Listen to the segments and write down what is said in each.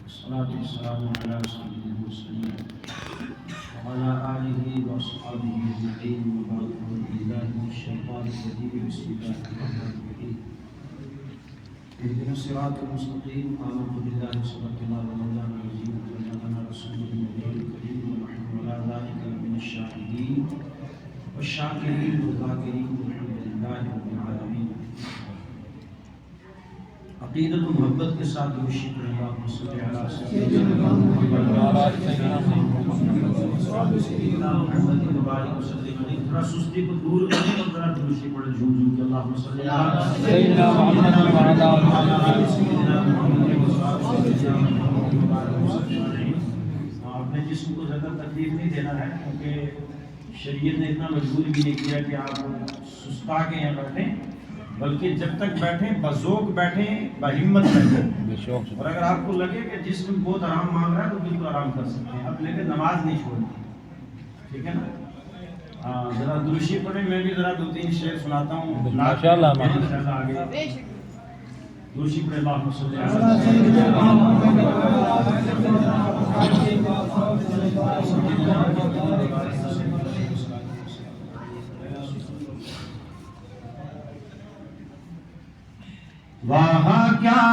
والصلاة والسلام على سيد المرسلين وعلى آله وأصحابه أجمعين وبعد أعوذ بالله من الشيطان الرجيم بسم الله الرحمن الرحيم اهدنا الصراط المستقيم آمنت بالله صدق الله ومولانا العظيم وبلغنا رسوله النبي الكريم ونحن على ذلك من الشاهدين والشاكرين والذاكرين والحمد لله رب العالمين. عقیدت و محبت کے ساتھ جو شکر اللہ صلی اللہ علیہ وسلم ذرا سستی کو دور کریں اور ذرا درشی پڑھیں جھوم جھوم کے اللہم صلی اللہ علیہ وسلم. اپنے جسم کو زیادہ تکلیف نہیں دینا ہے کیونکہ شریعت نے اتنا مجبور بھی نہیں کیا کہ آپ سستا کے یہاں بیٹھیں، بلکہ جب تک بیٹھیں بذوق بیٹھیں، بہمت بیٹھیں. اور اگر آپ کو لگے کہ جسم بہت آرام مانگ رہا ہے تو بالکل آرام کر سکتے ہیں، اب لیکن نماز نہیں چھوڑنی، ٹھیک ہے نا. ذرا درشی پڑھیں، میں بھی ذرا 2-3 شعر سناتا ہوں ماشاءاللہ. آگے درشی پڑھیں اللہم صلی اللہ علیہ وہاں کیا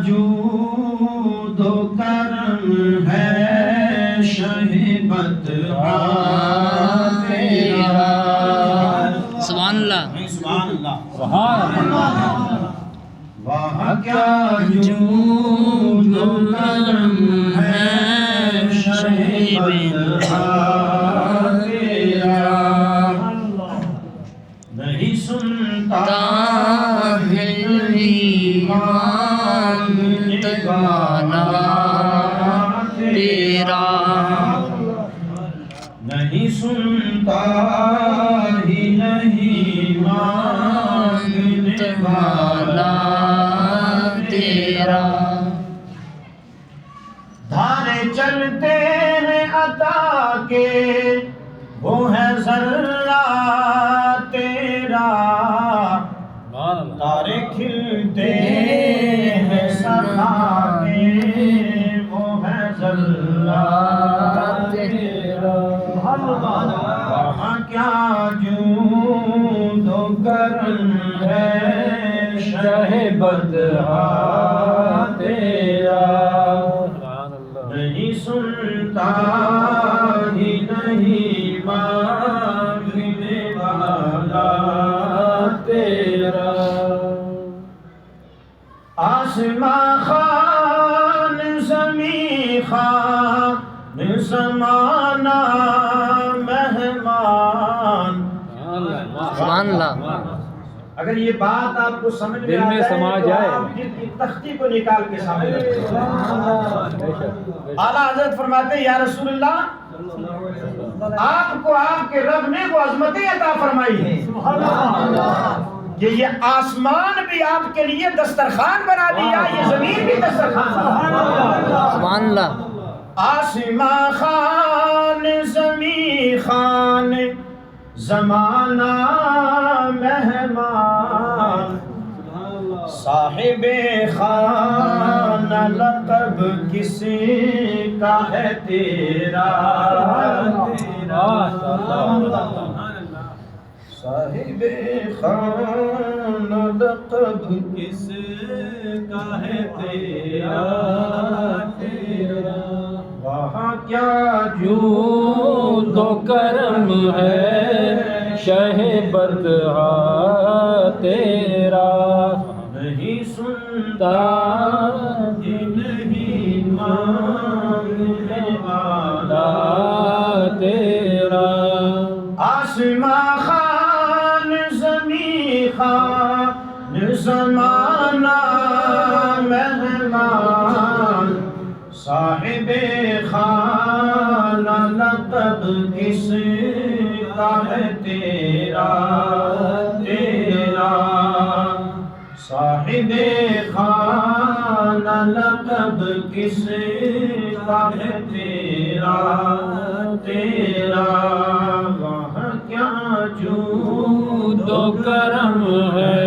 جود و کرم ہے شہبت تیرا. سبحان اللہ، سبحان اللہ. وہاں کیا جود و کرم ہے شہبت تیرا. نہیں سنتا گانا تیرا، نہیں سنتا ہی نہیں مانگنے والا تیرا. دھارے چلتے ہیں عطا کے وہ ہے ذرہ تیرا. تارے کھلتے ہیں سنا کے وہ ہے ذرہ تیرا. وہاں کیا جود و کرم ہے شہبت تیرا. نہیں سنتا ہی نہیں مانگنے والا تیرا. آسماں خان زمین خان زمانہ مہمان. سبحان اللہ. اگر یہ بات آپ کو سمجھ میں آ جائے تو آپ دل کی تختی کو نکال کے سامنے رکھیں. اعلیٰ حضرت فرماتے ہیں یا رسول اللہ، آپ کو آپ کے رب نے وہ عظمتیں عطا فرمائی ہیں کہ یہ آسمان بھی آپ کے لیے دسترخوان بنا دیا، یہ زمین بھی دسترخوان بنا دیا. سبحان اللہ. آسمان خان زمین خان زمانہ مہمان. صاحب خان لقب کسی کا ہے تیرا. صاحب خان لقب کس کا ہے تیرا. وہاں کیا جود و کرم ہے شہبت تیرا. نہیں سنتا ہی نہیں مانگنے والا تیرا. آسماں خان زمین خان زمانہ مہمان. صاحب خان لقب کس کا ہے تیرا تیرا. صاحب خان لقب کس کا ہے تیرا تیرا. وہاں کیا جود و کرم ہے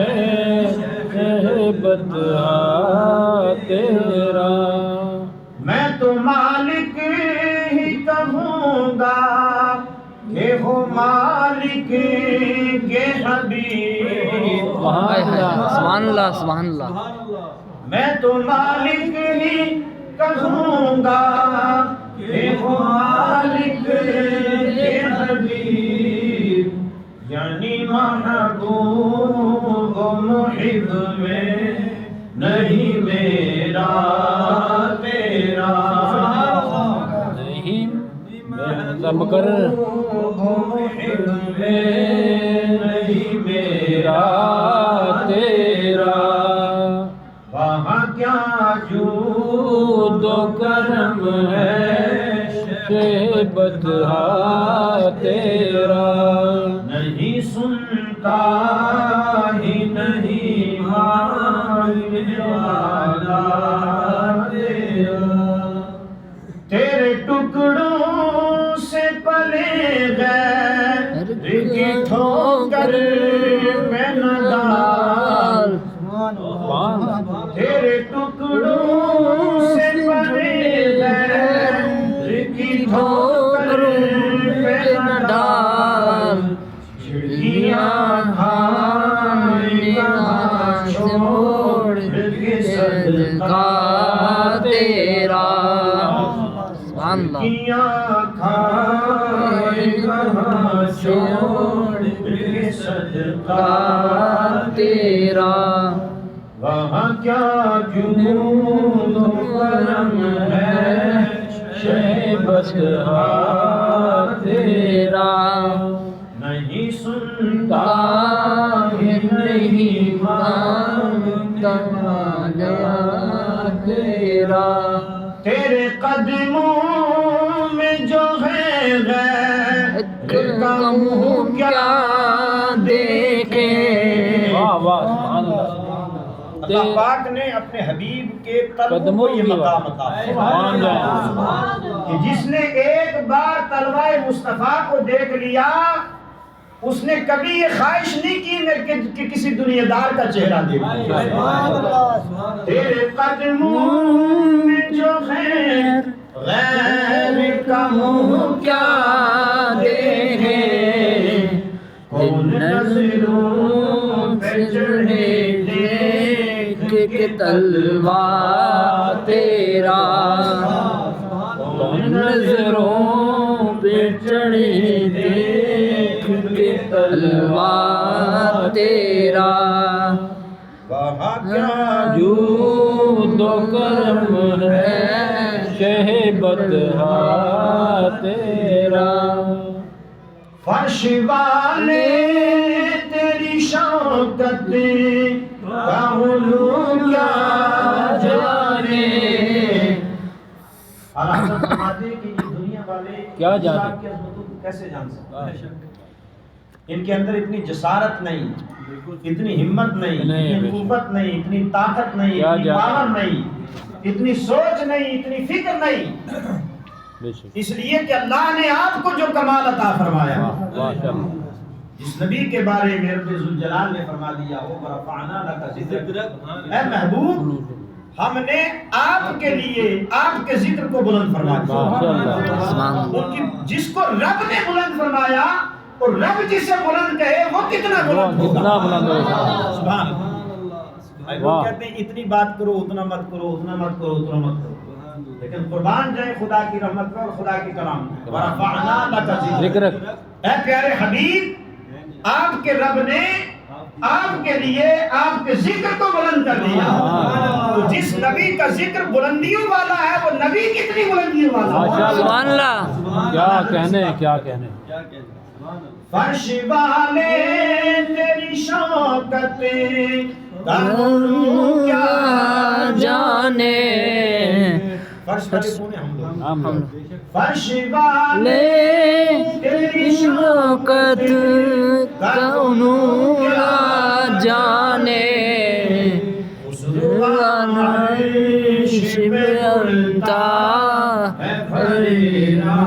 بدعا تیرا. ہو مالک کے حبیب، سبحان اللہ سبحان اللہ میں تو مالک ہی کہوں گا، ہو مالک کے حبیب، یعنی محبوب و محب میں نہیں میرا تیرا، نہیں مگر محب میں نہیں میرا تیرا، وہاں کیا جود و کرم ہے، شیبت تیرا، نہیں سنتا ہی نہیں ماننے والا تیرا، تیرے ٹکڑوں سے پلے غیر کی ٹھوکر میں نہ ڈال، تیرے ٹکڑوں سے پلے غیر کی ٹھوکر میں نہ ڈال، چھڑیاں کھانے کہاں چھوڑ کے صدقہ تیرا سبحان اللہ چھڑیاں کھانے کہاں چھوڑ کے صدقہ تیرا وہاں کیا جنون و کرم ہے، شیبت تیرا نہیں سنتا ہی نہیں مانتا تیرا تیرے قدموں میں جو ہے غیر کا منہ کیا دیکھے، واہ واہ سبحان اللہ، اللہ پاک نے اپنے حبیب کے قدموں کو قدموں یہ کی مقام بات عطا سبحان فرمایا اللہ، کہ جس نے ایک بار طلوائے مصطفیٰ کو دیکھ لیا، اس نے کبھی یہ خواہش نہیں کی کہ کسی دنیا دار کا چہرہ دیکھوں، تیرے قدموں میں جو خیر غیر کا منہ کیا دیکھے، کون نظروں پہ چڑھے دیکھ کے تلوار تیرا کون نظروں پہ چڑھے دیکھ کے تلوار تیرا وہاں کیا جود و کرم ہے، شہبت تیرا، فرش والے تیری شوکت کا علوم کیا جانے، اور حضرت فرماتے ہیں کہ یہ دنیا والے کیا جانے؟ اسلام کی عظمتوں کو کیسے جان سکتے ہیں؟ ان کے اندر اتنی جسارت نہیں، اتنی ہمت نہیں، اتنی قوت نہیں، اتنی طاقت نہیں، کیا اتنی جانے؟ پاور نہیں، اتنی سوچ نہیں، اتنی فکر نہیں، بے شک، اس لیے کہ اللہ نے آپ کو جو کمال عطا فرمایا، ماشاء اللہ، جس نبی کے بارے میں رب ذوالجلال نے فرما دیا ہو ورفعنا لک ذکرک، اے محبوب ہم نے آپ کے لیے آپ کے ذکر کو بلند فرما دیا، ماشاء اللہ، ان کی جس کو رب نے بلند فرمایا اور رب جسے بلند کہے وہ کتنا بلند ہوگا، کتنا بلند ہوگا، سبحان اللہ۔ لوگ کہتے ہیں اتنی بات کرو اتنا مت کرو، اتنا مت کرو اتنا مت کرو، لیکن قربان جائے خدا کی رحمت پر اور خدا کی کلام پر، ورفعنا لک ذکرک، اے پیارے حبیب آپ کے رب نے آپ کے لیے آپ کے ذکر کو بلند کر دیا، تو جس نبی کا ذکر بلندیوں والا ہے وہ نبی کتنی بلندیوں والا ہے، سبحان اللہ کیا کہنے کیا کہنے، فرش والے تیری شوکت کا علوم کیا جانے فرش والے کون ہیں ہم لوگ، ہم فرش والے تیری شوکت کا انولا جانے عرش پہ اڑتا ہے تیرا،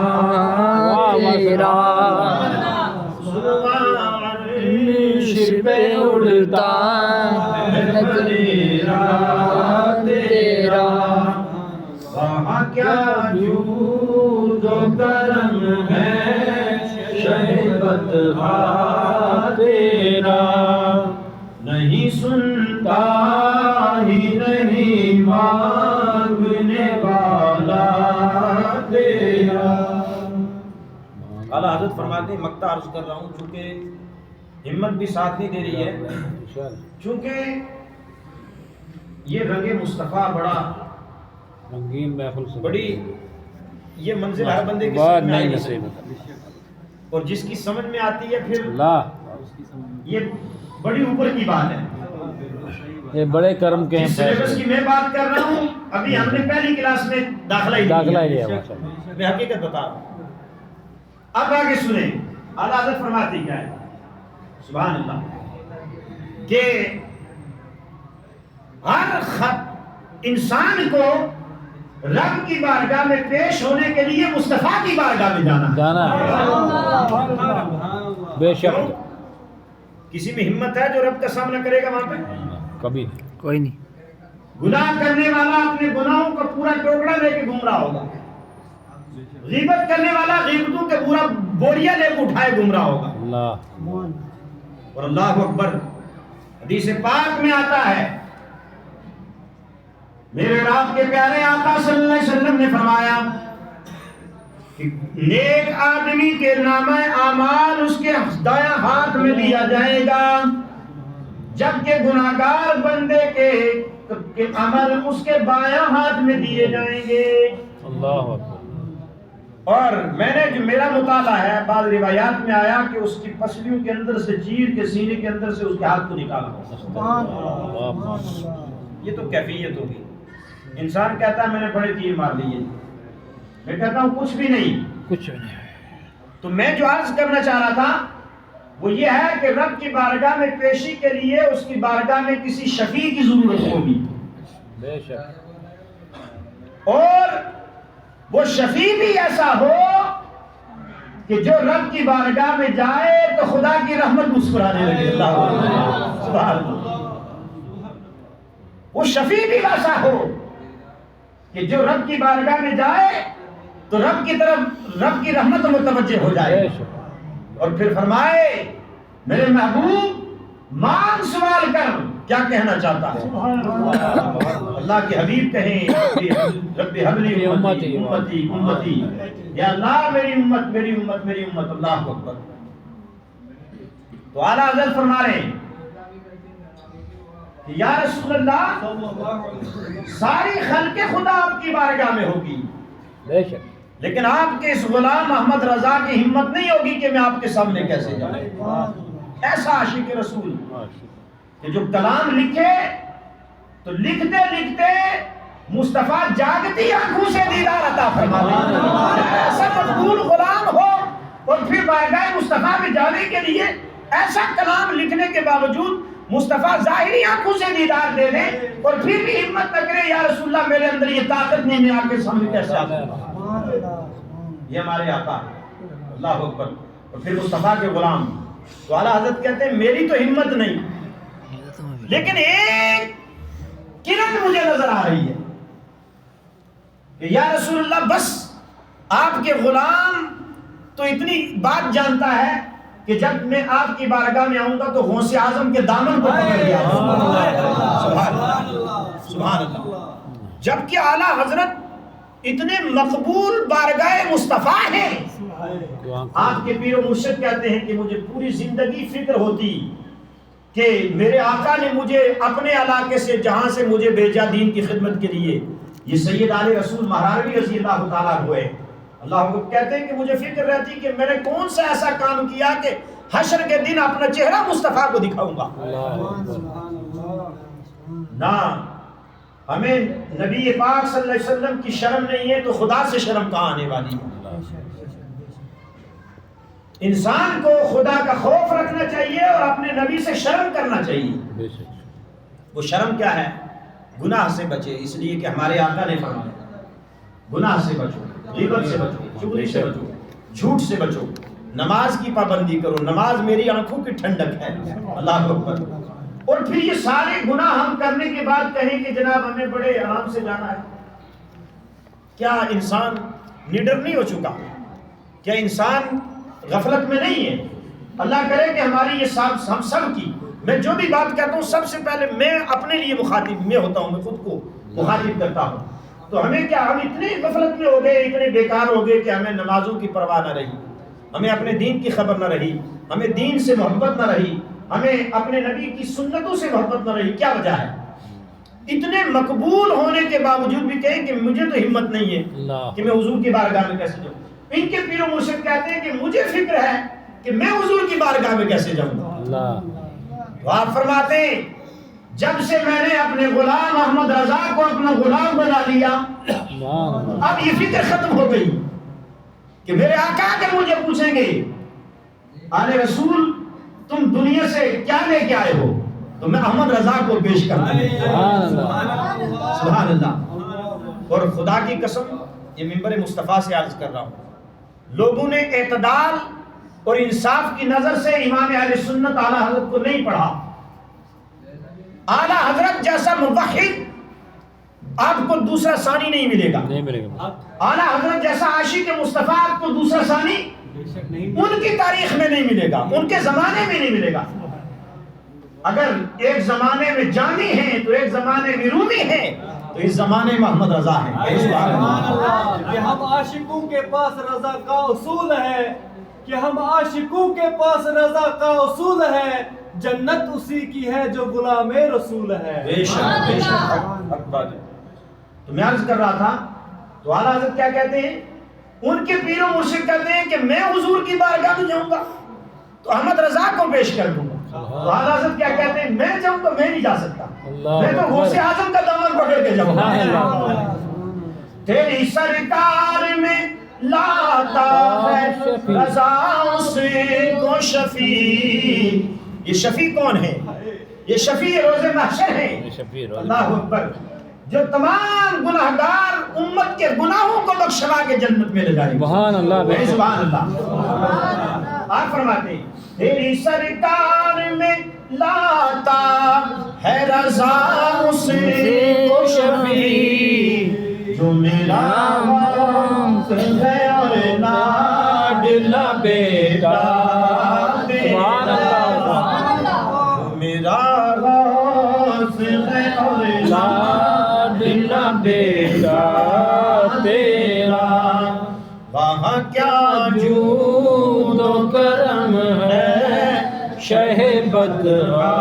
عرش پہ اڑتا ہے تیرا، وہاں کیا جود و کرم ہے، شہبت تیرا نہیں سنتا ہی نہیں مانگنے والا تیرا. اعلیٰ حضرت فرماتے ہیں مقطع عرض کر رہا ہوں چونکہ ہمت بھی ساتھ نہیں دے رہی ہے، چونکہ یہ رنگ مصطفیٰ بڑا رنگین محفل سے بڑی یہ منزل ہر بندے کی بات سمجھ میں نہیں آئی نصیب نہیں، اور جس کی سمجھ میں آتی ہے پھر اللہ یہ بڑی اوپر کی بات ہے. یہ بڑے کرم کے ہیں جس سلیبس کی میں بات کر رہا ہوں ابھی ہم نے پہلی کلاس میں داخلہ ہی لیا ماشاءاللہ. میں حقیقت بتا رہا ہوں. اب آگے سنیں اعلیٰ حضرت فرماتی کیا ہے سبحان اللہ کہ ہر خط انسان کو رب کی بارگاہ میں پیش ہونے کے لیے مصطفیٰ کی بارگاہ میں جانا ہے بے شک. کسی میں ہمت ہے جو رب کا سامنا کرے گا وہاں پہ؟ کبھی کوئی نہیں. گناہ کرنے والا اپنے گناہوں کا پورا ٹوکرا لے کے گھوم رہا ہوگا، غیبت کرنے والا غیبتوں کے پورا بوریا لے کے اٹھائے گھوم رہا ہوگا. اللہ اور اللہ اکبر حدیث پاک میں آتا ہے میرے رب کے پیارے آقا صلی اللہ علیہ وسلم نے فرمایا کہ نیک آدمی کے نامہ اعمال اس کے دایاں ہاتھ میں دیا جائے گا، جبکہ گناہگار بندے کے عمل اس کے بایاں ہاتھ میں دیے جائیں گے. اللہ اکبر. اور میں نے جو میرا مطالعہ ہے بعض روایات میں آیا کہ اس کی پسلیوں کے اندر سے چیر کے سینے کے اندر سے اس کے ہاتھ کو نکالا. یہ تو کیفیت ہوگی. انسان کہتا ہے میں نے بڑے تیر مار لیے، میں کہتا ہوں کچھ بھی نہیں. کچھ نہیں. تو میں جو عرض کرنا چاہ رہا تھا وہ یہ ہے کہ رب کی بارگاہ میں پیشی کے لیے اس کی بارگاہ میں کسی شفیع کی ضرورت ہوگی، بے شک. اور وہ شفیع بھی ایسا ہو کہ جو رب کی بارگاہ میں جائے تو خدا کی رحمت مسکرانے لگے. اللہ سبحان اللہ. وہ شفیع بھی ایسا ہو کہ جو رب کی بارگاہ میں جائے تو رب کی طرف رب کی رحمت متوجہ ہو جائے. اور پھر فرمائے میرے محبوب مانگ سوال کر کیا کہنا چاہتا ہے. اللہ کے حبیب کہیں رب حبلی امتی امتی امتی، یا اللہ میری امت میری امت میری امت. اللہ اکبر. تو اعلیٰ حضرت فرما رہے ہیں کہ یا رسول اللہ ساری خلق خدا آپ کی بارگاہ میں ہوگی، بے شک. لیکن آپ کے اس غلام احمد رضا کی ہمت نہیں ہوگی کہ میں آپ کے سامنے کیسے جاؤں. ایسا عاشق رسول کہ جو کلام لکھے تو لکھتے لکھتے مصطفیٰ جاگتی آنکھوں سے دیدار عطا فرماتے ہیں. ایسا مقبول غلام ہو اور پھر بارگاہ مصطفیٰ میں جانے کے لیے ایسا کلام لکھنے کے باوجود مصطفیٰ ظاہری آنکھوں سے دیدار دے دیں اور پھر بھی ہمت نہ کرے یا رسول اللہ میرے اندر یہ طاقت نہیں، میں آپ کے سامنے کیسے آ سکتا. یہ ہمارے آقا اللہ اکبر. اور پھر مصطفیٰ کے غلام تو اعلیٰ حضرت کہتے ہیں میری تو ہمت نہیں، لیکن ایک کرن مجھے نظر آ رہی ہے کہ یا رسول اللہ بس آپ کے غلام تو اتنی بات جانتا ہے کہ جب میں آپ کی بارگاہ میں آؤں گا تو غوث اعظم کے دامن کو پکڑ لیا. سبحان اللہ. جبکہ اعلیٰ حضرت اتنے مقبول بارگاہ مصطفیٰ ہیں. آپ کے پیر و مرشد کہتے ہیں کہ مجھے پوری زندگی فکر ہوتی کہ میرے آقا نے مجھے اپنے علاقے سے جہاں سے مجھے بھیجا دین کی خدمت کے لیے، یہ سید آل رسول مہاروی رضی اللہ تعالیٰ ہوئے. اللہ کہتے ہیں کہ مجھے فکر رہتی کہ میں نے کون سا ایسا کام کیا کہ حشر کے دن اپنا چہرہ مصطفیٰ کو دکھاؤں گا. نہ ہمیں نبی پاک صلی اللہ علیہ وسلم کی شرم نہیں ہے تو خدا سے شرم کہاں آنے والی ہے. انسان کو خدا کا خوف رکھنا چاہیے اور اپنے نبی سے شرم کرنا چاہیے. وہ شرم کیا ہے؟ گناہ سے بچے، اس لیے کہ ہمارے آقا نے فرمایا گناہ سے بچو، غیبت سے بچو، چغلی سے بچو، جھوٹ سے بچو، نماز کی پابندی کرو، نماز میری آنکھوں کی ٹھنڈک ہے. اللہ اکبر. اور پھر یہ سارے گناہ ہم کرنے کے بعد کہیں کہ جناب ہمیں بڑے آرام سے جانا ہے. کیا انسان نڈر نہیں ہو چکا؟ کیا انسان غفلت میں نہیں ہے. اللہ کرے کہ ہماری یہ ہم سب کی، میں جو بھی بات کہتا ہوں سب سے پہلے میں اپنے لیے مخاطب میں ہوتا ہوں، میں خود کو مخاطب کرتا ہوں. تو ہمیں کیا، ہم اتنے غفلت میں ہو گئے، اتنے بیکار ہو گئے کہ ہمیں نمازوں کی پرواہ نہ رہی، ہمیں اپنے دین کی خبر نہ رہی، ہمیں دین سے محبت نہ رہی، ہمیں اپنے نبی کی سنتوں سے محبت نہ رہی. کیا وجہ ہے؟ اتنے مقبول ہونے کے باوجود بھی کہیں کہ مجھے تو ہمت نہیں ہے کہ میں حضور کی بارگاہ میں کیسے جاؤں. ان کے پیر و مرشد کہتے ہیں کہ مجھے فکر ہے کہ میں حضور کی بارگاہ میں کیسے جاؤں گا. تو آپ فرماتے ہیں جب سے میں نے اپنے غلام احمد رضا کو اپنا غلام بنا لیا، اب یہ فکر ختم ہو گئی کہ میرے آقا کے مجھے پوچھیں گے آل رسول تم دنیا سے کیا لے کے آئے ہو، تو میں احمد رضا کو پیش کرتا ہوں. سبحان اللہ. اور خدا کی قسم یہ منبر مصطفیٰ سے عرض کر رہا ہوں، لوگوں نے اعتدال اور انصاف کی نظر سے امام اہل سنت اعلیٰ حضرت کو نہیں پڑھا. اعلیٰ حضرت جیسا موحد آپ کو دوسرا ثانی نہیں ملے گا. اعلیٰ حضرت جیسا عاشق مصطفیٰ آپ کو دوسرا ثانی ان کی تاریخ میں نہیں ملے گا، ان کے زمانے میں نہیں ملے گا. اگر ایک زمانے میں جامی ہیں تو ایک زمانے میں رومی ہیں، تو اس زمانے میں محمد رضا ہے. کہ ہم عاشقوں کے پاس رضا کا اصول ہے، کہ ہم عاشقوں کے پاس رضا کا اصول ہے، جنت اسی کی ہے جو غلام رسول ہے. بے شک بے شک حق بات ہے. تو میں عرض کر رہا تھا، تو اعلیٰ حضرت کیا کہتے ہیں، ان کے پیر و مرشد کہتے ہیں کہ میں حضور کی بارگاہ میں جاؤں گا تو احمد رضا کو پیش کر دوں گا. تو اعلیٰ حضرت کیا کہتے ہیں، میں جاؤں تو میں نہیں جا سکتا، میں تو غوث اعظم کا دامن پکڑ کے جاؤں گا. تیری سرکار میں لاتا ہے رضا سے کو شفیع. یہ شفیع کون ہے؟ یہ شفیع روز محشر ہے. اللہ اکبر. جو تمام گناہگار امت کے گناہوں کو بخشوا کے جنت میں لے جائے. سبحان اللہ. سبحان اللہ. آپ فرماتے ہیں تیری سرکار میں لاتا ہے رضا سے کو شفیع، جو میرا وقت ہے اور لاڈلا بیٹا تیرا، جو میرا وقت ہے اور لاڈلا بیٹا تیرا، وہاں کیا جود و کرم ہے شہ بدرا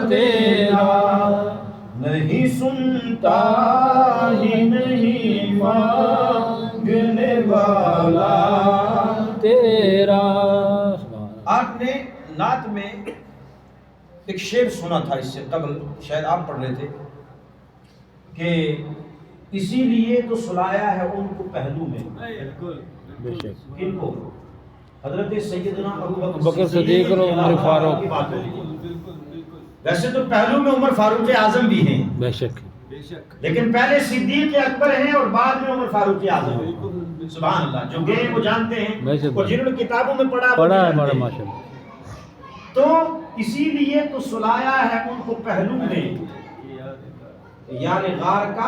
تیرا، نہیں سنتا ہی نہیں مانگنے والا تیرا. آپ نے نعت میں ایک شعر سنا تھا اس سے قبل، شاید آپ پڑھ رہے تھے کہ اسی لیے تو سلایا ہے ان کو پہلو میں. کن کو؟ حضرت سیدنا ابو بکر صدیق اور عمر فاروق. ویسے تو پہلو میں عمر فاروق اعظم بھی ہیں بے شک، لیکن پہلے صدیق اکبر ہیں اور بعد میں عمر فاروق اعظم ہیں. سبحان اللہ. جو گئے وہ جانتے ہیں اور جنہوں نے کتابوں میں پڑھا ہے ماشاء اللہ. تو اسی لیے تو سلایا ہے ان کو پہلو میں، یار غار کا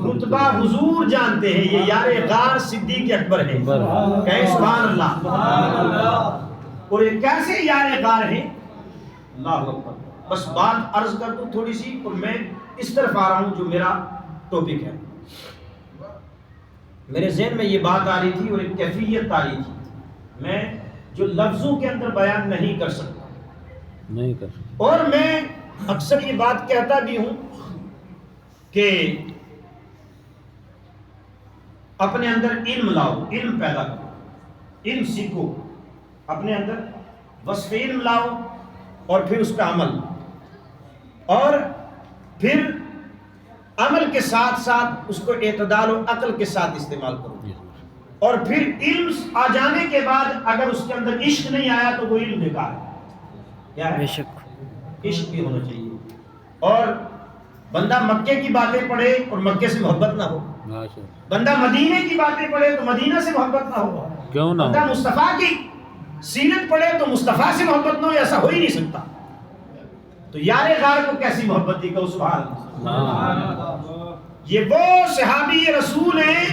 رتبہ حضور جانتے ہیں. یہ یار غار صدیق اکبر ہے. کہیں سبحان اللہ. اور یہ کیسے یار غار ہیں؟ اللہ اکبر. بس بات عرض کر دوں تھوڑی سی اور میں اس طرف آ رہا ہوں جو میرا ٹاپک ہے. میرے ذہن میں یہ بات آ رہی تھی اور ایک کیفیت آ رہی تھی، میں جو لفظوں کے اندر بیان نہیں کر سکتا. اور میں اکثر یہ بات کہتا بھی ہوں کہ اپنے اندر علم لاؤ، علم پیدا کرو، علم سیکھو، اپنے اندر وصف علم لاؤ اور پھر اس پہ عمل، اور پھر عمل کے ساتھ ساتھ اس کو اعتدال و عقل کے ساتھ استعمال کرو. اور پھر علم آ جانے کے بعد اگر اس کے اندر عشق نہیں آیا تو وہ علم بیکار ہے. کیا ہے؟ عشق بھی ہونا چاہیے. اور بندہ مکے کی باتیں پڑھے اور مکے سے محبت نہ ہو، بندہ مدینے کی باتیں پڑھے تو مدینہ سے محبت نہ ہو، بندہ مصطفیٰ کی سیرت پڑھے تو مصطفیٰ سے محبت نہ ہو، ایسا ہو ہی نہیں سکتا. تو یار غار کو کیسی محبت دی؟ کہ سبحان اللہ. یہ وہ صحابی رسول ہیں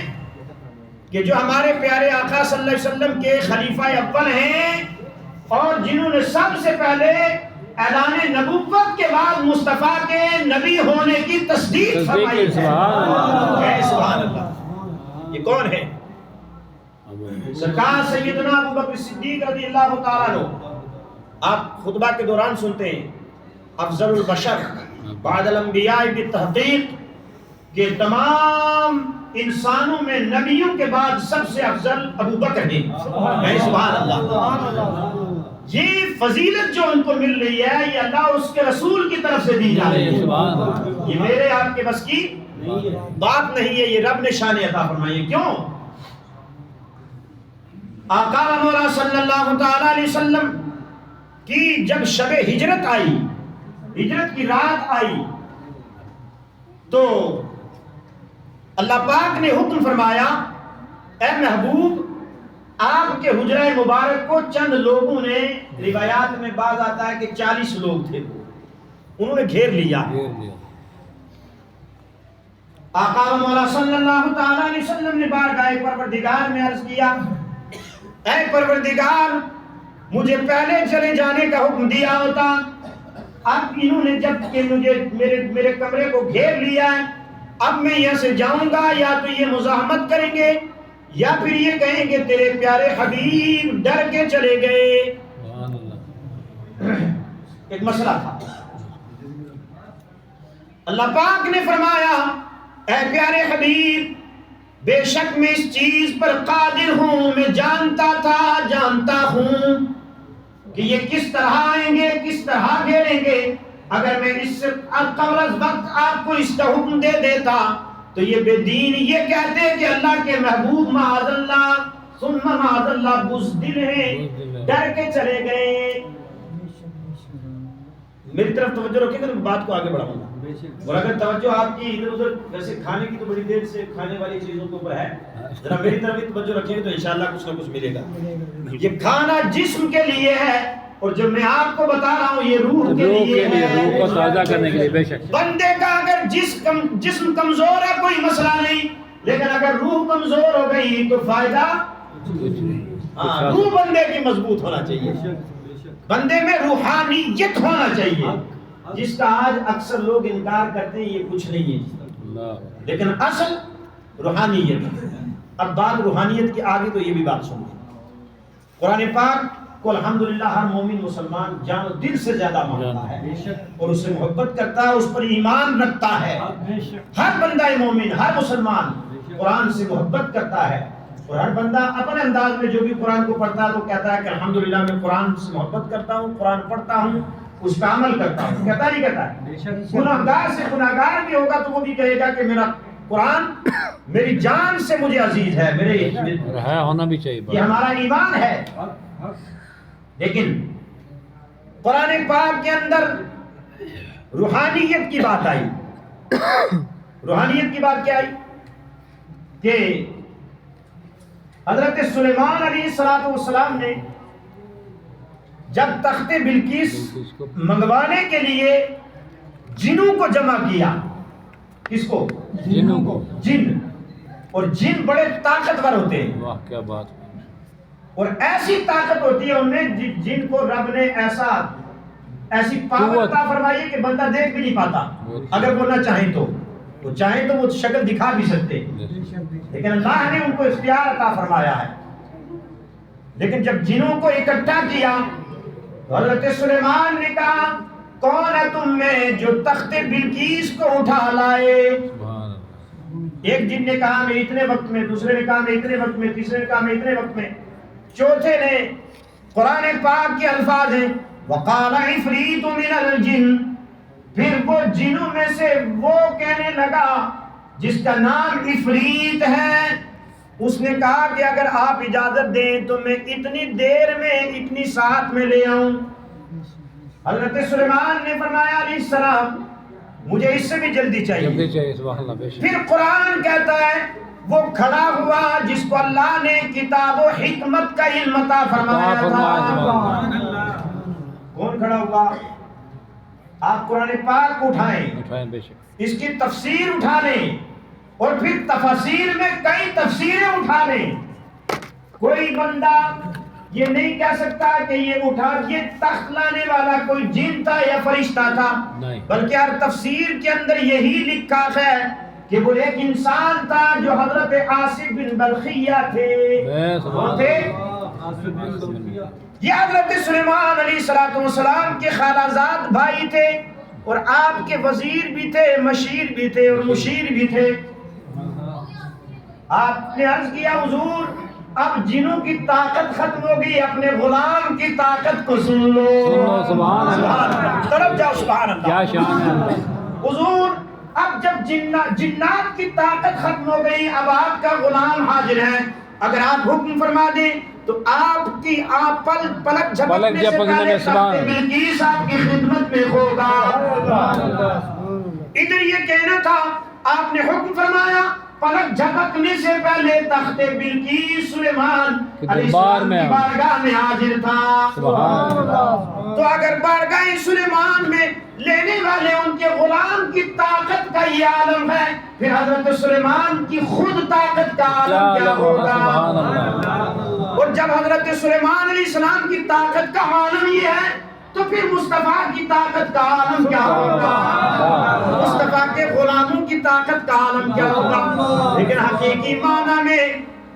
کہ جو ہمارے پیارے آقا صلی اللہ علیہ وسلم کے خلیفہ اول ہیں اور جنہوں نے سب سے پہلے اعلان نبوت کے بعد مصطفیٰ کے نبی ہونے کی تصدیق فرمائی ہے۔ سبحان اللہ۔ یہ کون ہے؟ سرکار سیدنا ابوبکر صدیق رضی اللہ تعالیٰ عنہ۔ آپ خطبہ کے دوران سنتے ہیں افضل البشر بعد الانبیاء بالتحقیق کہ تمام انسانوں میں نبیوں کے بعد سب سے افضل ابوبکر ہیں۔ سبحان اللہ۔ یہ فضیلت جو ان کو مل رہی ہے یہ اللہ اور اس کے رسول کی طرف سے دی جا رہی ہے۔ یہ میرے آپ کے بس کی بات نہیں ہے، یہ رب نے شان عطا فرمائی ہے۔ کیوں؟ آقا مولا صلی اللہ تعالی علیہ وسلم کی جب شب ہجرت آئی، ہجرت کی رات آئی، تو اللہ پاک نے حکم فرمایا اے محبوب آپ کے حجرہ مبارک کو چند لوگوں نے، روایات میں بعض آتا ہے کہ 40 لوگ تھے، انہوں نے گھیر لیا۔ آقا مولا صلی اللہ تعالی علیہ وسلم نے بارگاہ پروردگار میں عرض کیا اے پروردگار مجھے پہلے چلے جانے کا حکم دیا ہوتا، اب انہوں نے جب کہ مجھے میرے کمرے کو گھیر لیا ہے، اب میں یہاں سے جاؤں گا یا تو یہ مزاحمت کریں گے یا پھر یہ کہیں گے تیرے پیارے حبیب ڈر کے چلے گئے۔ ایک مسئلہ تھا۔ اللہ پاک نے فرمایا اے پیارے حبیب بے شک میں اس چیز پر قادر ہوں، میں جانتا ہوں کہ یہ کس طرح آئیں گے، کس طرح گھیریں گے۔ اگر میں اس سے قبل از وقت آپ کو اس کا حکم دے دیتا تو یہ بے دین یہ کہتے کہ اللہ کے محبوب معاذ اللہ ثم معاذ اللہ بزدل ہیں، ڈر کے چلے گئے۔ میری طرف توجہ رکھیں گے تو میں بات کو آگے بڑھاؤں گا، اور اگر توجہ آپ کی ادھر ادھر ویسے کھانے کی تو بڑی دیر سے کھانے والی چیزوں کے اوپر ہے، ذرا میری طرف بھی توجہ رکھیں گے تو انشاءاللہ کچھ نہ کچھ ملے گا۔ یہ کھانا جسم کے لیے ہے اور جو میں آپ کو بتا رہا ہوں یہ روح کے لیے ہے، روح کو تازہ کرنے کے لیے۔ بے شک بندے کا اگر جسم کمزور ہے کوئی مسئلہ نہیں، لیکن اگر روح کمزور ہو گئی تو فائدہ، روح بندے کی مضبوط ہونا چاہیے، بندے میں روحانیت ہونا چاہیے، جس کا آج اکثر لوگ انکار کرتے ہیں یہ کچھ نہیں ہے، لیکن اصل روحانیت۔ اب بات روحانیت کی آگے تو یہ بھی بات سنیں، قرآن پاک کو الحمدللہ ہر مومن مسلمان جان و دل سے زیادہ مانتا ہے اور اس سے محبت کرتا ہے، اس پر ایمان رکھتا ہے۔ ہر بندہ مومن، ہر مسلمان قرآن سے محبت کرتا ہے، اور ہر بندہ اپنے انداز میں جو بھی قرآن کو پڑھتا ہے تو کہتا ہے کہ الحمدللہ میں قرآن سے محبت کرتا ہوں، قرآن پڑھتا ہوں، اس کا عمل کرتا ہوں۔ کہتا نہیں کہتا ہے؟ گناہگار سے گناہگار بھی ہوگا تو وہ بھی کہے گا کہ میرا قرآن میری جان سے مجھے عزیز ہے، میرے ہونا بھی چاہیے، یہ ہمارا ایمان ہے۔ لیکن قرآن پاک کے اندر روحانیت کی بات آئی۔ روحانیت کی بات کیا آئی کہ حضرت سلیمان علیہ السلام نے جب تخت بلقیس منگوانے کے لیے جنوں کو جمع کیا، کس کو؟ جنوں کو۔ جن، اور جن بڑے طاقتور ہوتے ہیں، واہ کیا بات، اور ایسی طاقت ہوتی ہے ان میں جن کو رب نے ایسی پاور عطا فرمائی ہے کہ بندہ دیکھ بھی نہیں پاتا، اگر وہ نہ چاہیں تو، وہ چاہیں تو وہ شکل دکھا بھی سکتے، لیکن اللہ نے ان کو اختیار عطا فرمایا ہے۔ لیکن جب جنوں کو اکٹھا کیا تو حضرت سلیمان نے کہا کون ہے تم میں جو تخت بلقیس کو اٹھا لائے؟ ایک جن نے کہا میں اتنے وقت میں، دوسرے نے کہا میں اتنے وقت میں، تیسرے نے کہا میں اتنے وقت میں، چوتھے نے، قرآن پاک کے الفاظ ہیں وَقَالَ عِفْرِيتُ مِنَ الْجِنِّ، پھر وہ جنوں میں سے وہ کہنے لگا جس کا نام عفریت ہے، اس نے کہا کہ اگر آپ اجازت دیں تو میں اتنی دیر میں اتنی ساعت میں لے آؤں۔ حضرت سلیمان نے فرمایا علیہ السلام مجھے اس سے بھی جلدی چاہیے۔ پھر قرآن کہتا ہے وہ کھڑا ہوا جس کو اللہ نے کتاب و حکمت کا علم عطا فرمایا تھا۔ کون کھڑا ہوا؟ آپ قرآن پاک کو اٹھائیں، اس کی تفسیر اٹھا لیں، اور پھر تفاسیر میں کئی تفسیریں اٹھا اٹھا لیں. کوئی بندہ یہ نہیں کہہ سکتا کہ یہ اٹھا یہ تخت لانے والا کوئی جن تھا یا فرشتہ تھا, بلکہ ہر تفسیر کے اندر یہی لکھا ہے کہ وہ ایک انسان تھا جو حضرت آصف بن بلخیہ تھے. کون تھے؟ یہ حضرت سلیمان علیہ السلام کے خالازاد بھائی تھے اور آپ کے وزیر بھی تھے, مشیر بھی تھے اور مشیر بھی تھے. آپ نے عرض کیا حضور اب جنوں کی طاقت ختم ہو گئی, اپنے غلام کی طاقت کو سن لو. سبحان اللہ. طرف جاؤ. سبحان اللہ. کیا شان ہے. حضور اب جب جنات کی طاقت ختم ہو گئی, اب آپ کا غلام حاضر ہے. اگر آپ حکم فرما دیں تو آپ کی پلک جھپکنے سے پہلے تخت بلقیس آپ کی خدمت میں ہوگا. ادھر یہ کہنا تھا, آپ نے حکم فرمایا, پلک جھپکنے سے پہلے تخت بلقیس سلیمان علیہ السلام کی بارگاہ میں حاضر تھا. تو اگر بارگاہ سلیمان میں لینے والے ان کے غلام کی طاقت کا یہ عالم ہے, پھر حضرت سلیمان کی خود طاقت کا عالم کیا ہوگا. اور جب حضرت سلیمان علیہ السلام کی طاقت کا عالم یہ ہے تو پھر مصطفیٰ کی طاقت کا عالم کیا ہوگا, مصطفیٰ کے غلاموں کی طاقت کا عالم کیا ہوگا. لیکن حقیقی معنی میں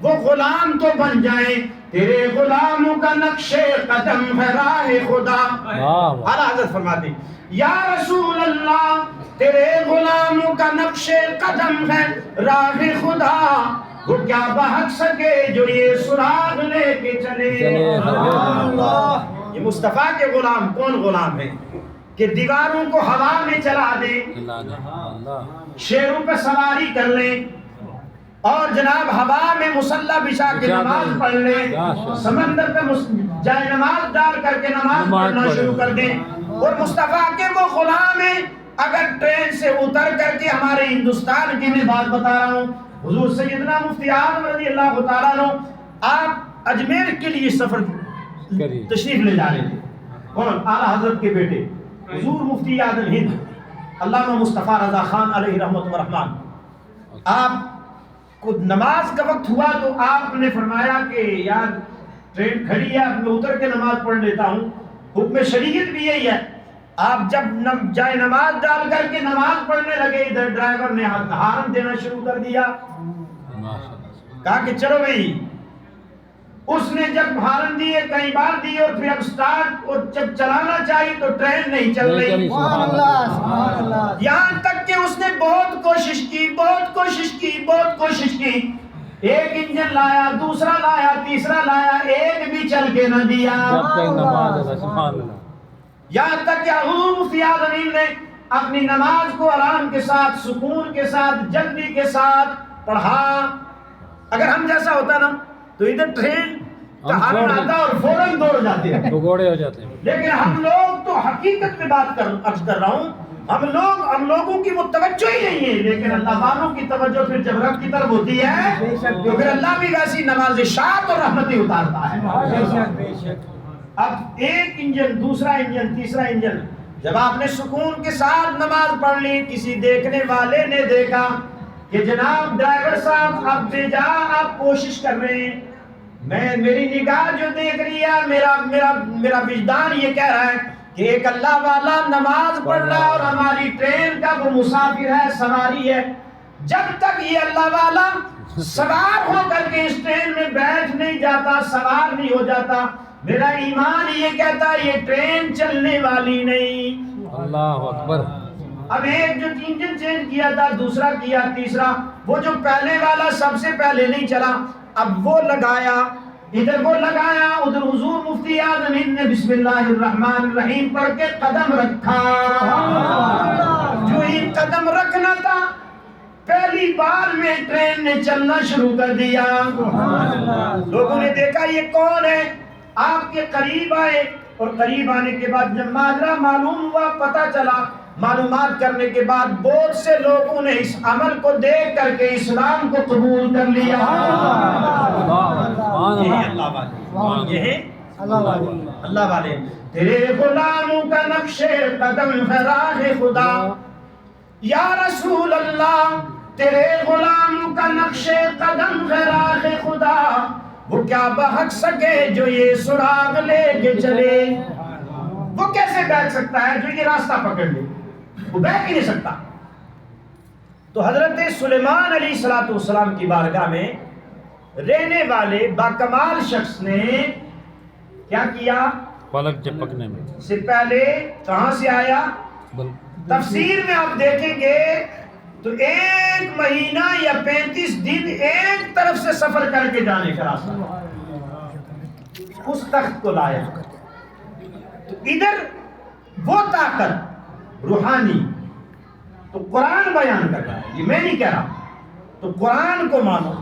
وہ غلام تو بن جائیں, تیرے غلاموں کا نقش قدم ہے راہ خدا. اعلیٰ حضرت فرماتے یا رسول اللہ تیرے غلاموں کا نقش قدم ہے راہ خدا, وہ کیا بہت سکے جو یہ سراغ لے کے چلے. یہ مصطفیٰ کے غلام کون غلام ہے کہ دیواروں کو ہوا میں چلا دے, شیروں پہ سواری کر لیں اور جناب ہوا میں مصلی بچھا کے نماز پڑھ لیں, سمندر پہ جائے نماز ڈال کر کے نماز پڑھنا شروع کر دیں. اور مصطفیٰ کے وہ غلام ہیں, اگر ٹرین سے اتر کر کے ہمارے ہندوستان کی میں بات بتا رہا ہوں, حضور سیدنا مفتی اعظم رضی اللہ تعالیٰ عنہ آپ اجمیر کے لیے سفر تشریف لے جا رہے تھے. کون؟ اعلیٰ حضرت کے بیٹے حضور مفتی اعظم ہند علامہ مصطفیٰ رضا خان علیہ رحمت و رحمان. آپ کو نماز کا وقت ہوا تو آپ نے فرمایا کہ یار ٹرین کھڑی ہے, میں اتر کے نماز پڑھ لیتا ہوں. حکم شریعت بھی یہی ہے. آپ جب جائے نماز ڈال کر کے نماز پڑھنے لگے, ادھر ڈرائیور نے ہارن دینا شروع کر دیا. کہا کہ چلو بھائی. اس نے جب ہارن دیے کئی بار دیے اور پھر اب سٹارٹ, اور جب چلانا چاہیے تو ٹرین نہیں چل رہی. یہاں تک کہ اس نے بہت کوشش کی, ایک انجن لایا, دوسرا لایا, تیسرا لایا, ایک بھی چل کے نہ دیا. یہاں تک کہ حضور مفتی اعظم نے اپنی نماز کو آرام کے ساتھ, سکون کے ساتھ, جلدی کے ساتھ پڑھا. اگر ہم جیسا ہوتا نا تو ادھر ٹرین کا ہارن آتا اور فوراً دوڑ جاتے ہیں, بگوڑے ہو جاتے ہیں. لیکن ہم لوگ تو حقیقت میں بات کر رہا ہوں, ہم لوگوں کی وہ توجہ ہی نہیں ہے. لیکن اللہ والوں کی توجہ پھر جب رب کی طرف ہوتی ہے تو پھر اللہ بھی ویسی نوازشات اور رحمتیں اتارتا ہے. اب ایک انجن, دوسرا انجن, تیسرا انجن, جب آپ نے سکون کے ساتھ نماز پڑھ لی, کسی دیکھنے والے نے دیکھا کہ جناب ڈرائیور صاحب اب بے جا آپ کوشش کر رہے ہیں, میری نگاہ جو دیکھ رہی ہے, میرا وجدان یہ کہہ رہا ہے کہ ایک اللہ والا نماز پڑھ رہا ہے اور ہماری ٹرین کا وہ مسافر ہے, سواری ہے. جب تک یہ اللہ والا سوار ہو کر کے اس ٹرین میں بیٹھ نہیں جاتا, سوار نہیں ہو جاتا, میرا ایمان یہ کہتا ہے یہ ٹرین چلنے والی نہیں. اللہ اکبر. اب ایک جو انجن چینج کیا تھا, دوسرا کیا, تیسرا, وہ جو پہلے والا سب سے پہلے نہیں چلا, اب وہ لگایا, ادھر وہ لگایا, ادھر حضور مفتی اعظم ہند نے بسم اللہ الرحمن الرحیم پڑھ کے قدم رکھا. جو ہی قدم رکھنا تھا پہلی بار میں ٹرین نے چلنا شروع کر دیا. لوگوں نے دیکھا یہ کون ہے, آپ کے قریب آئے, اور قریب آنے کے بعد جب ماجرا معلوم ہوا, پتہ چلا, معلومات کرنے کے بعد بہت سے لوگوں نے اس عمل کو دیکھ کر کے اسلام کو قبول کر لیا. یہ ہے اللہ والے. تیرے غلاموں کا نقش قدم ہے راہ خدا. یا رسول اللہ تیرے غلاموں کا نقش قدم ہے راہ خدا. وہ کیا بہک سکے جو یہ سراغ لے کے چلے؟ وہ کیسے بیٹھ سکتا ہے جو یہ راستہ پکڑ لے؟ وہ بیٹھ ہی نہیں سکتا۔ تو حضرت سلیمان علیہ السلام کی بارگاہ میں رہنے والے باکمال شخص نے کیا کیا؟ پلک جھپکنے میں سے پہلے کہاں سے آیا؟ تفسیر میں آپ دیکھیں گے تو 1 مہینہ یا 35 دن ایک طرف سے سفر کر کے جانے کا راستہ اس تخت کو لایا۔ تو ادھر وہ طاقت روحانی تو قرآن بیان کر رہا ہے، یہ میں نہیں کہہ رہا۔ تو قرآن کو مانو،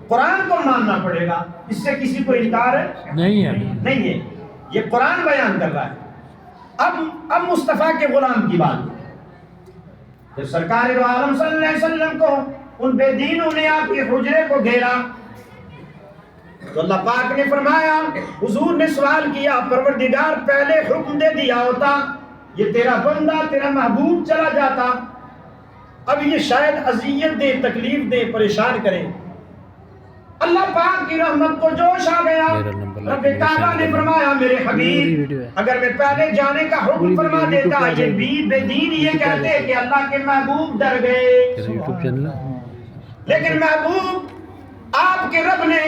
قرآن کو ماننا پڑے گا، اس سے کسی کو انکار نہیں ہے۔ نہیں ہے، یہ قرآن بیان کر رہا ہے۔ اب مصطفیٰ کے غلام کی بات، جب سرکار دو عالم صلی اللہ علیہ وسلم کو ان بے دینوں نے آپ کے حجرے کو گھیرا تو اللہ پاک نے فرمایا، حضور نے سوال کیا، پروردگار پہلے حکم دے دیا ہوتا یہ تیرا بندہ تیرا محبوب چلا جاتا، اب یہ شاید اذیت دے، تکلیف دے، پریشان کرے۔ اللہ پاک کی رحمت کو جوش آ گیا، رب کعبہ نے فرمایا میرے حبیب اگر میں پہلے جانے کا حکم فرما دیتا، یہ بے دین یہ کہتے کہ اللہ کے محبوب ڈر گئے، لیکن محبوب آپ کے رب نے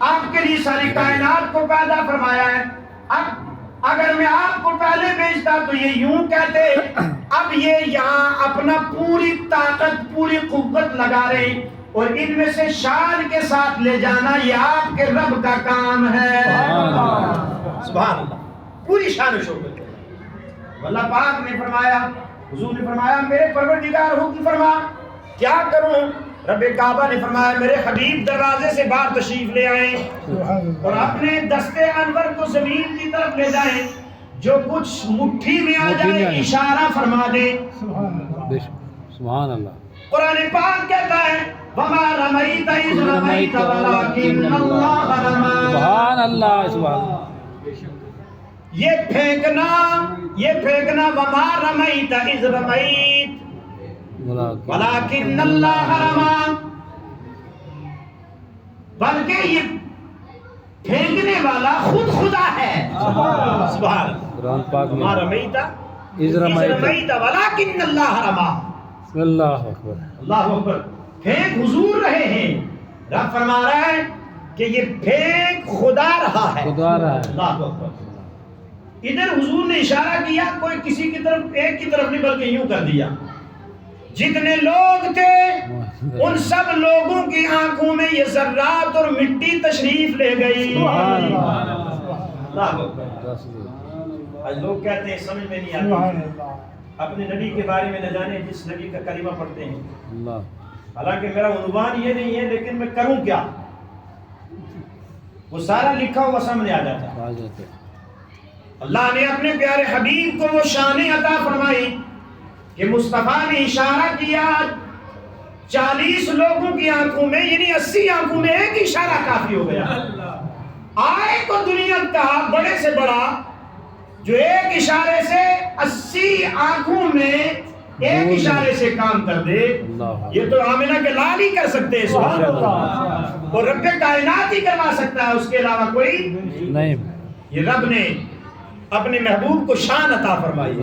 آپ کے لیے ساری کائنات کو پیدا فرمایا ہے۔ اب اگر میں آپ کو پہلے بھیجتا تو یہ یوں کہتے، اب یہ یہاں اپنا پوری طاقت پوری قوت لگا رہے اور ان میں سے شان کے ساتھ لے جانا یہ آپ کے رب کا کام ہے۔ سبحان اللہ، پوری شان و شوکت۔ اللہ پاک نے فرمایا، حضور نے فرمایا میرے پروردگار حکم فرما کیا کروں؟ رب کعبہ نے فرمایا میرے حبیب دروازے سے باہر تشریف لے آئیں اور اپنے دستے انور کو زمین کی طرف لے جائیں، جو کچھ مٹھی میں آ جائے اشارہ فرما دے۔ سبحان اللہ۔ قرآن پاک کہتا ہے وَمَا رَمَيْتَ إِذْ رَمَيْتَ وَلَكِنَّ اللَّهَ رَمَى۔ سبحان اللہ، سبحان اللہ۔ یہ پھینکنا وَمَا رَمَيْتَ إِذْ رَمَيْتَ وَلَكِنَّ اللَّهَ رَمَى، بلکہ یہ پھینکنے والا خود خدا ہے۔ سبحان اللہ۔ قرآن پاک میں وَمَا رَمَيْتَ إِذْ رَمَيْتَ وَلَكِنَّ اللَّهَ رَمَى۔ اللہ اکبر، اللہ اکبر۔ پھینک حضور رہے ہیں، رب فرما رہا ہے کہ یہ پھینک خدا رہا ہے۔ خدا رہا ہے۔ اللہ اکبر۔ ادھر حضور نے اشارہ کیا، کوئی کسی کی طرف ایک کی طرف نہیں بلکہ یوں کر دیا، جتنے لوگ تھے ان سب لوگوں کی آنکھوں میں یہ ذرات اور مٹی تشریف لے گئی۔ اللہ اکبر۔ آج لوگ کہتے ہیں سمجھ میں نہیں آتی، اپنے نبی کے بارے میں نہ جانے جس نبی کا کلمہ پڑھتے ہیں، حالانکہ میرا عنوان یہ نہیں ہے لیکن میں کروں کیا، وہ سارا لکھا ہوا سامنے آ جاتا ہے۔ اللہ نے اپنے پیارے حبیب کو وہ شان عطا فرمائی کہ مصطفیٰ نے اشارہ کیا 40 لوگوں کی آنکھوں میں، یعنی 80 آنکھوں میں ایک اشارہ کافی ہو گیا۔ آئے کو دنیا کا بڑے سے بڑا جو ایک اشارے سے 80 آنکھوں میں ایک اشارے سے کام کر دے، یہ تو آمنہ کے لال ہی کر سکتے ہیں، سبحان اللہ، اور رب کائنات ہی کروا سکتا ہے، اس کے علاوہ کوئی نہیں۔ یہ رب نے اپنے محبوب کو شان عطا فرمائی۔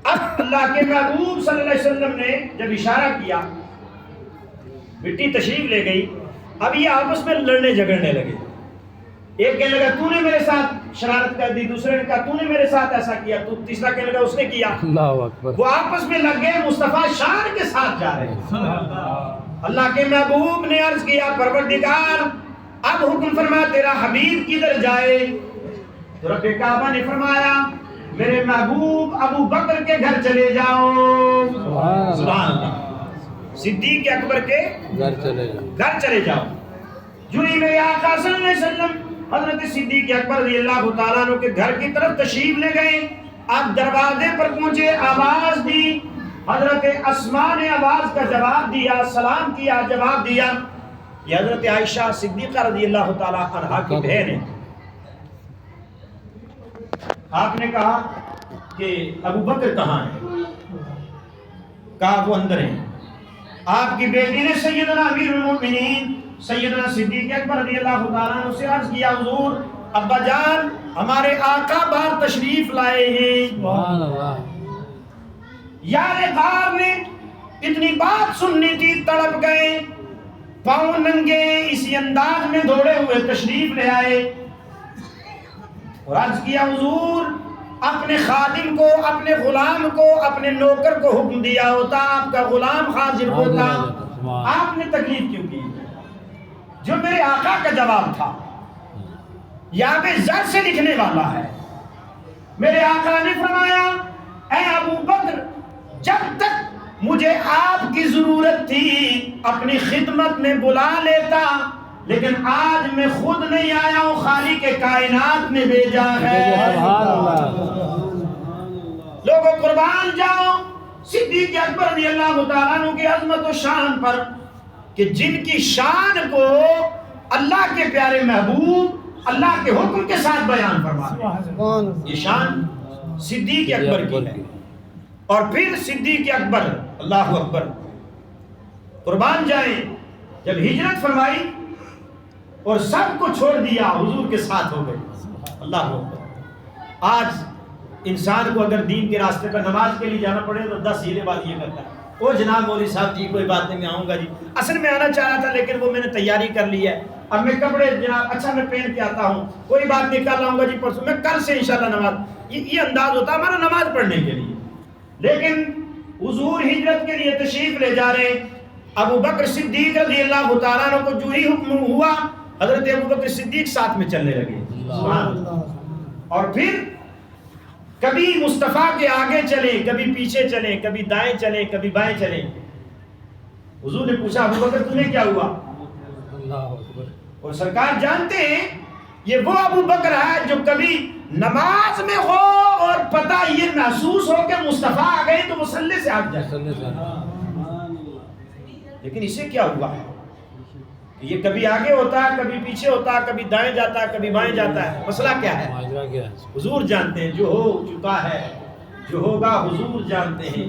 اب اللہ کے محبوب صلی اللہ علیہ وسلم نے جب اشارہ کیا، مٹی تشریف لے گئی، اب یہ آپس میں لڑنے جھگڑنے لگے۔ ایک کہنے لگا تو نے میرے ساتھ شرارت کر دی، دوسرے نے کہا تو نے میرے ساتھ ایسا کیا، تو تیسرا کہنے لگا اس نے کیا۔ اللہ اکبر۔ وہ آپس میں لگ گئے، مصطفیٰ شان کے ساتھ جا رہے ہیں۔ اللہ کے محبوب نے عرض کیا پروردگار اب حکم فرما تیرا حبیب کدھر جائے؟ تو رب کعبہ نے فرمایا میرے محبوب ابو بکر کے گھر چلے جاؤ۔ سبحان اللہ۔ صدیق اکبر کے گھر چلے جاؤ۔ جو ہی میرے آقا صلی اللہ علیہ وسلم حضرت صدیق اکبر رضی اللہ تعالیٰ عنہ کے گھر کی طرف تشریف لے گئے، اب دروازے پر پہنچے، آواز دی، حضرت اسماء نے آواز کا جواب دیا، سلام کیا، جواب دیا۔ یہ حضرت عائشہ صدیقہ رضی اللہ تعالیٰ عنہا کی بہن ہے۔ آپ نے کہا کہ ابو بکر کہاں ہے؟ کہا وہ اندر ہیں۔ آپ کی بیٹی نے سیدنا امیر المومنین سیدنا صدیق اکبر رضی اللہ تعالیٰ عنہ سے عرض کیا حضور ابا جان ہمارے آقا باہر تشریف لائے ہیں، سبحان اللہ، یار غار نے اتنی بات سننی تھی، تڑپ گئے، پاؤں ننگے اسی انداز میں دوڑے ہوئے تشریف لے آئے اور عرض کیا حضور اپنے خادم کو، اپنے غلام کو، اپنے نوکر کو حکم دیا ہوتا آپ کا غلام حاضر ہوتا، آپ نے تکلیف کیوں کی؟ جو میرے آقا کا جواب تھا یہاں پہ زر سے لکھنے والا ہے، میرے آقا نے فرمایا اے ابو بکر جب تک مجھے آپ کی ضرورت تھی اپنی خدمت میں بلا لیتا، لیکن آج میں خود نہیں آیا ہوں، خالق کائنات نے بھیجا ہے۔ سبحان اللہ، لوگوں قربان جاؤ صدیق اکبر رضی اللہ تعالیٰ عنہ کی عظمت و شان پر کہ جن کی شان کو اللہ کے پیارے محبوب اللہ کے حکم کے ساتھ بیان فرماتے، یہ شان صدیق اکبر کی ہے۔ اور پھر صدیق اکبر اللہ اکبر قربان جائیں جب ہجرت فرمائی اور سب کو چھوڑ دیا حضور کے ساتھ ہو گئے، اللہ اکبر۔ آج انسان کو اگر دین کے راستے پر نماز کے لیے جانا پڑے تو 10 ہیلے بات یہ کرتا ہے، او جناب مولوی صاحب جی کوئی بات نہیں میں آؤں گا جی، اصل میں آنا چاہ رہا تھا لیکن وہ میں نے تیاری کر لی ہے، اب میں کپڑے جناب اچھا میں پہن کے آتا ہوں، کوئی بات نہیں کل آؤں گا جی پرسوں، میں کل سے انشاءاللہ نماز، یہ انداز ہوتا ہے ہمارا نماز پڑھنے کے لیے۔ لیکن حضور ہجرت کے لیے تشریف لے جا رہے، ابو بکر صدیق رضی اللہ تعالیٰ عنہ کو جو ہی حکم ہوا حضرت ابو بکر صدیق ساتھ میں چلنے لگے، اور پھر کبھی مصطفیٰ کے آگے چلیں، کبھی پیچھے چلیں، کبھی دائیں چلیں، کبھی بائیں چلیں۔ حضور نے پوچھا ابو بکر تمہیں کیا ہوا؟ اللہ اکبر، اور سرکار جانتے ہیں یہ وہ ابو بکر ہے جو کبھی نماز میں ہو اور پتہ یہ محسوس ہو کہ مصطفیٰ آ گئے تو مصلی سے ہٹ جائے، لیکن اسے کیا ہوا ہے کہ یہ کبھی آگے ہوتا ہے، کبھی پیچھے ہوتا ہے، کبھی دائیں جاتا ہے، کبھی بائیں جاتا ہے، مسئلہ کیا ہے؟ ماجرا کیا ہے؟ حضور جانتے ہیں، جو ہو چکا ہے، جو ہوگا حضور جانتے ہیں۔